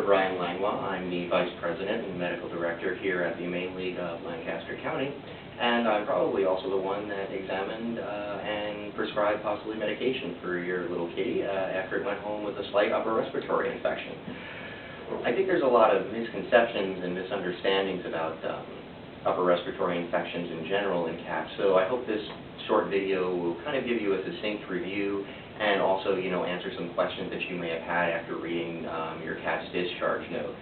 Brian Langlois. I'm the Vice President and Medical Director here at the Humane League of Lancaster County, and I'm probably also the one that examined and prescribed possibly medication for your little kitty after it went home with a slight upper respiratory infection. I think there's a lot of misconceptions and misunderstandings about upper respiratory infections in general in cats, so I hope this short video will kind of give you a succinct review and also, answer some questions that you may have had after reading your cat's discharge note.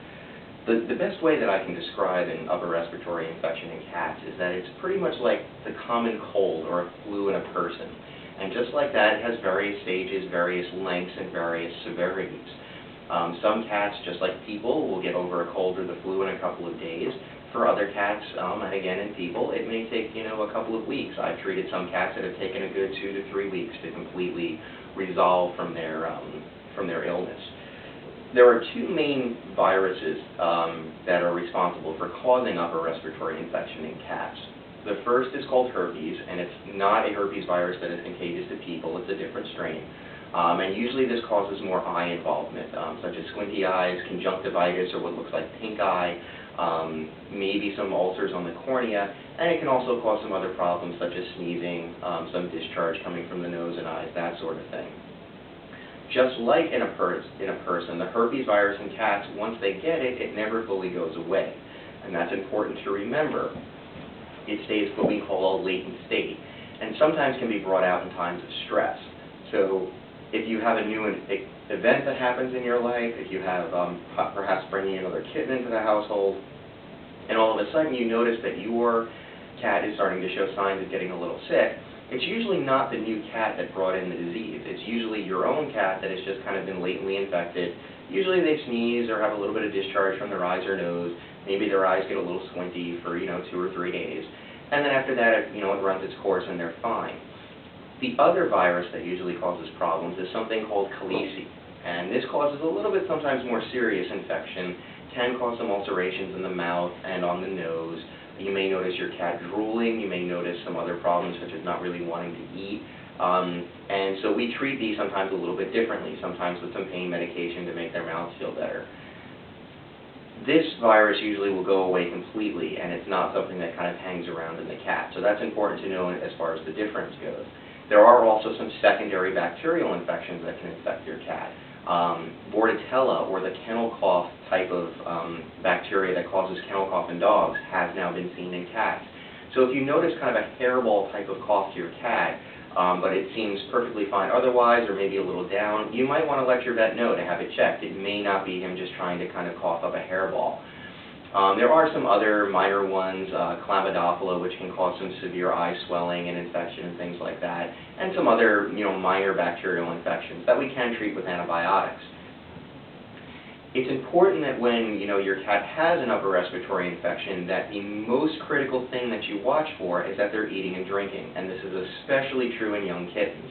The best way that I can describe an upper respiratory infection in cats is that it's pretty much like the common cold or a flu in a person. And just like that, it has various stages, various lengths, and various severities. Some cats, just like people, will get over a cold or the flu in a couple of days. For other cats, and again in people, it may take, a couple of weeks. I've treated some cats that have taken a good 2 to 3 weeks to completely resolve from their illness. There are two main viruses that are responsible for causing upper respiratory infection in cats. The first is called herpes, and it's not a herpes virus that is contagious to people. It's a different strain. And usually this causes more eye involvement, such as squinty eyes, conjunctivitis, or what looks like pink eye, maybe some ulcers on the cornea, and it can also cause some other problems such as sneezing, some discharge coming from the nose and eyes, that sort of thing. Just like in a person, the herpes virus in cats, once they get it, it never fully goes away. And that's important to remember. It stays what we call a latent state, and sometimes can be brought out in times of stress. So if you have a new event that happens in your life, if you have perhaps bringing another kitten into the household, and all of a sudden you notice that your cat is starting to show signs of getting a little sick, it's usually not the new cat that brought in the disease. It's usually your own cat that has just kind of been latently infected. Usually they sneeze or have a little bit of discharge from their eyes or nose. Maybe their eyes get a little squinty for 2 or 3 days. And then after that, it runs its course and they're fine. The other virus that usually causes problems is something called caleci, and this causes a little bit sometimes more serious infection, can cause some ulcerations in the mouth and on the nose. You may notice your cat drooling, you may notice some other problems such as not really wanting to eat, and so we treat these sometimes a little bit differently, sometimes with some pain medication to make their mouths feel better. This virus usually will go away completely, and it's not something that kind of hangs around in the cat, so that's important to know as far as the difference goes. There are also some secondary bacterial infections that can infect your cat. Bordetella, or the kennel cough type of bacteria that causes kennel cough in dogs, has now been seen in cats. So if you notice kind of a hairball type of cough to your cat, but it seems perfectly fine otherwise, or maybe a little down, you might want to let your vet know to have it checked. It may not be him just trying to kind of cough up a hairball. There are some other minor ones, chlamydophila, which can cause some severe eye swelling and infection and things like that, and some other, minor bacterial infections that we can treat with antibiotics. It's important that when, your cat has an upper respiratory infection, that the most critical thing that you watch for is that they're eating and drinking, and this is especially true in young kittens.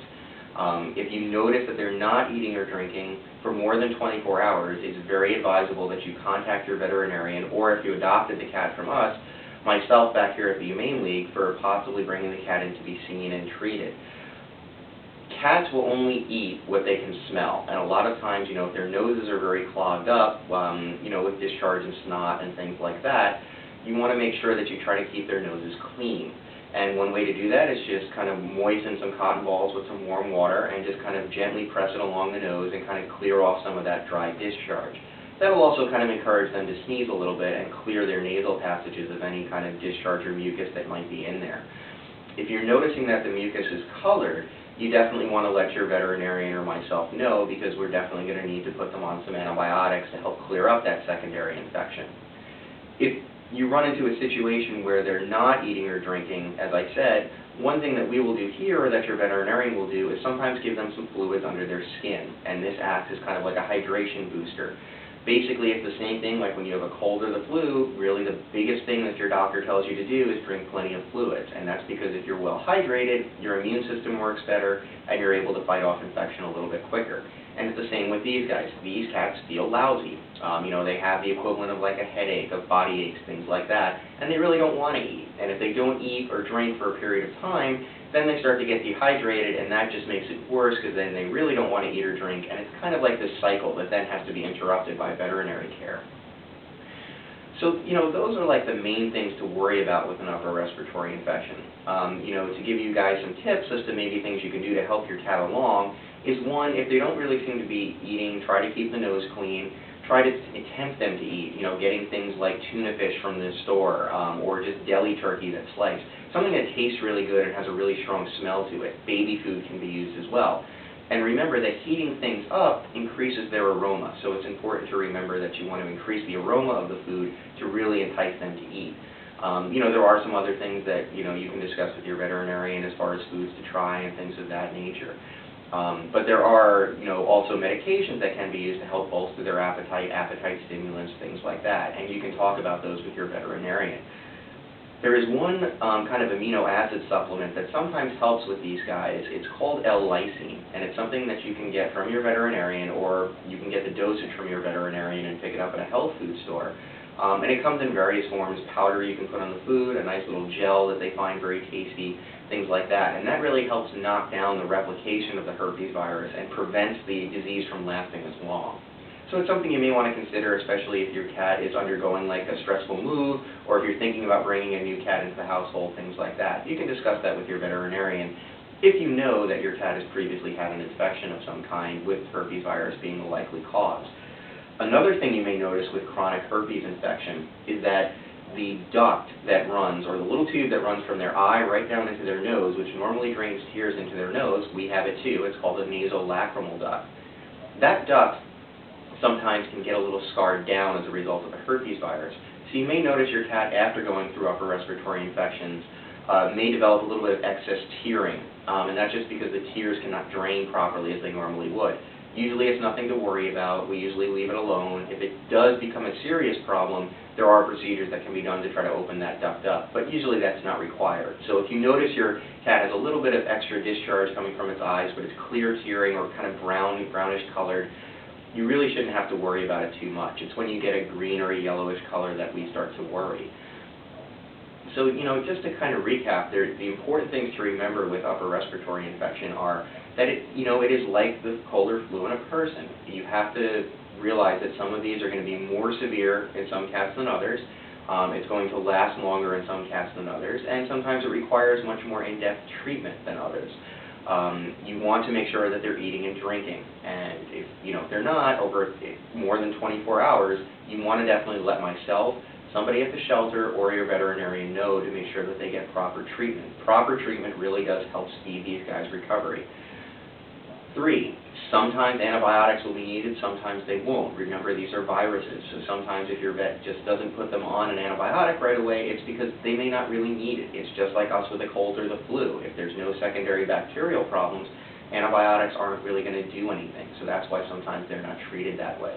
If you notice that they're not eating or drinking for more than 24 hours, it's very advisable that you contact your veterinarian, or if you adopted the cat from us, myself back here at the Humane League, for possibly bringing the cat in to be seen and treated. Cats will only eat what they can smell, and a lot of times, if their noses are very clogged up, with discharge and snot and things like that, you want to make sure that you try to keep their noses clean. And one way to do that is just kind of moisten some cotton balls with some warm water and just kind of gently press it along the nose and kind of clear off some of that dry discharge. That will also kind of encourage them to sneeze a little bit and clear their nasal passages of any kind of discharge or mucus that might be in there. If you're noticing that the mucus is colored, you definitely want to let your veterinarian or myself know, because we're definitely going to need to put them on some antibiotics to help clear up that secondary infection. If you run into a situation where they're not eating or drinking, as I said, one thing that we will do here, or that your veterinarian will do, is sometimes give them some fluids under their skin, and this acts as kind of like a hydration booster. Basically, it's the same thing like when you have a cold or the flu. Really the biggest thing that your doctor tells you to do is drink plenty of fluids, and that's because if you're well hydrated, your immune system works better, and you're able to fight off infection a little bit quicker. And it's the same with these guys. These cats feel lousy. They have the equivalent of like a headache, of body aches, things like that, and they really don't want to eat. And if they don't eat or drink for a period of time, then they start to get dehydrated, and that just makes it worse because then they really don't want to eat or drink, and it's kind of like this cycle that then has to be interrupted by veterinary care. So, those are like the main things to worry about with an upper respiratory infection. To give you guys some tips as to maybe things you can do to help your cat along is, one, if they don't really seem to be eating, try to keep the nose clean. Try to tempt them to eat, getting things like tuna fish from the store, or just deli turkey that's sliced. Something that tastes really good and has a really strong smell to it. Baby food can be used as well. And remember that heating things up increases their aroma, so it's important to remember that you want to increase the aroma of the food to really entice them to eat. There are some other things that, you can discuss with your veterinarian as far as foods to try and things of that nature. But there are, also medications that can be used to help bolster their appetite stimulants, things like that, and you can talk about those with your veterinarian. There is one kind of amino acid supplement that sometimes helps with these guys. It's called L-lysine, and it's something that you can get from your veterinarian, or you can get the dosage from your veterinarian and pick it up at a health food store. And it comes in various forms: powder you can put on the food, a nice little gel that they find very tasty, things like that. And that really helps knock down the replication of the herpes virus and prevents the disease from lasting as long. So it's something you may want to consider, especially if your cat is undergoing like a stressful move, or if you're thinking about bringing a new cat into the household, things like that. You can discuss that with your veterinarian if you know that your cat has previously had an infection of some kind, with herpes virus being the likely cause. Another thing you may notice with chronic herpes infection is that the duct that runs, or the little tube that runs from their eye right down into their nose, which normally drains tears into their nose, we have it too. It's called the nasolacrimal duct. That duct sometimes can get a little scarred down as a result of the herpes virus. So you may notice your cat, after going through upper respiratory infections, may develop a little bit of excess tearing, and that's just because the tears cannot drain properly as they normally would. Usually it's nothing to worry about. We usually leave it alone. If it does become a serious problem, there are procedures that can be done to try to open that duct up, but usually that's not required. So if you notice your cat has a little bit of extra discharge coming from its eyes, but it's clear tearing or kind of brownish colored, you really shouldn't have to worry about it too much. It's when you get a green or a yellowish color that we start to worry. So, just to kind of recap, the important things to remember with upper respiratory infection are that it is like the cold or flu in a person. You have to realize that some of these are going to be more severe in some cats than others. It's going to last longer in some cats than others, and sometimes it requires much more in-depth treatment than others. You want to make sure that they're eating and drinking, and if they're not over more than 24 hours, you want to definitely let myself, somebody at the shelter, or your veterinarian know to make sure that they get proper treatment. Proper treatment really does help speed these guys' recovery. 3, sometimes antibiotics will be needed, sometimes they won't. Remember, these are viruses, so sometimes if your vet just doesn't put them on an antibiotic right away, it's because they may not really need it. It's just like us with the cold or the flu. If there's no secondary bacterial problems, antibiotics aren't really going to do anything, so that's why sometimes they're not treated that way.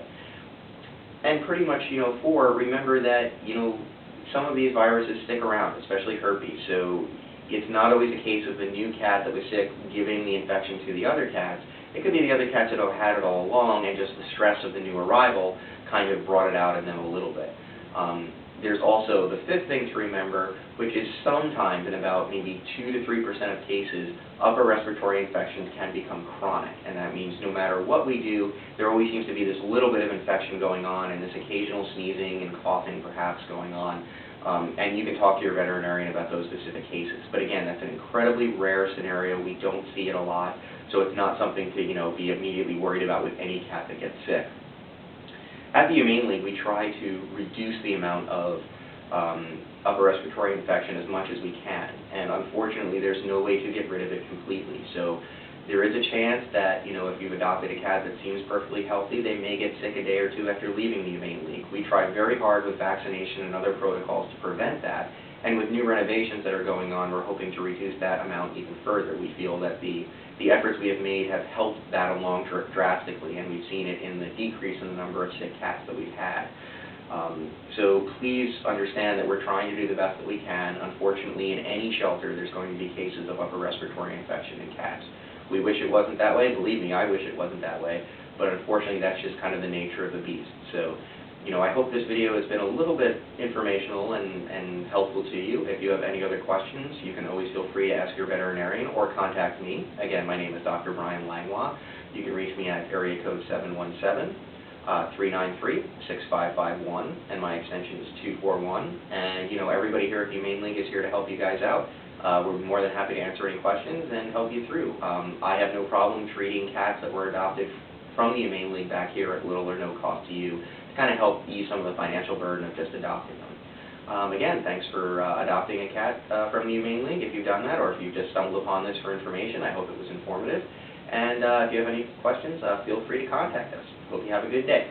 And pretty much, 4, remember that, some of these viruses stick around, especially herpes, so it's not always a case of the new cat that was sick giving the infection to the other cats. It could be the other cats that have had it all along, and just the stress of the new arrival kind of brought it out in them a little bit. There's also the 5th thing to remember, which is sometimes, in about maybe 2 to 3% of cases, upper respiratory infections can become chronic. And that means no matter what we do, there always seems to be this little bit of infection going on, and this occasional sneezing and coughing perhaps going on. And you can talk to your veterinarian about those specific cases. But again, that's an incredibly rare scenario. We don't see it a lot, so it's not something to be immediately worried about with any cat that gets sick. At the Humane League, we try to reduce the amount of upper respiratory infection as much as we can, and unfortunately there's no way to get rid of it completely. So there is a chance that, if you've adopted a cat that seems perfectly healthy, they may get sick a day or two after leaving the Humane League. We try very hard with vaccination and other protocols to prevent that, and with new renovations that are going on, we're hoping to reduce that amount even further. We feel that the efforts we have made have helped that along drastically, and we've seen it in the decrease in the number of sick cats that we've had. So please understand that we're trying to do the best that we can. Unfortunately, in any shelter, there's going to be cases of upper respiratory infection in cats. We wish it wasn't that way. Believe me, I wish it wasn't that way. but unfortunately that's just kind of the nature of the beast. So, I hope this video has been a little bit informational and helpful to you. If you have any other questions, you can always feel free to ask your veterinarian or contact me. Again, my name is Dr. Brian Langlois. You can reach me at area code 717-393-6551, and my extension is 241. And, everybody here at Humane League is here to help you guys out. We're more than happy to answer any questions and help you through. I have no problem treating cats that were adopted from the Humane League back here at little or no cost to you, to kind of help ease some of the financial burden of just adopting them. Again, thanks for adopting a cat from the Humane League, if you've done that, or if you've just stumbled upon this for information. I hope it was informative. And if you have any questions, feel free to contact us. Hope you have a good day.